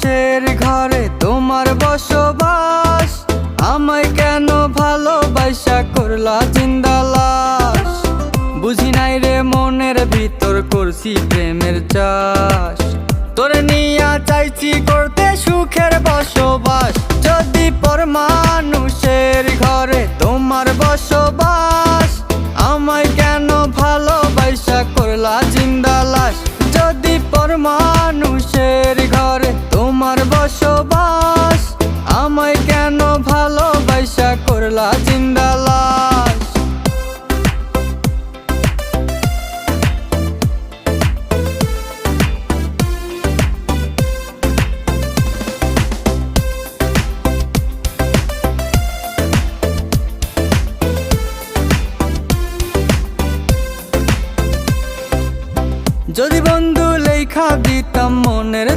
মানুষের ঘরে তোমার বসবাস, আমায় কেন ভালোবাসা করলা জিন্দা লাশ। বুঝি নাই রে মনের ভিতর করছি প্রেমের চাষ, তোরে নিয়া চাইছি করতে সুখের বসবাস। যদি পর মানুষের ঘরে তোমার বসবাস, আমায় কেন ভালোবাসা করলা জিন্দা লাশ। যদি পর মানুষের ঘরে তোমার বসবাস, আমায় কেন ভালোবাসা করলা জিন্দা লাশ। যদি বন্ধু লেখা দিতাম মনের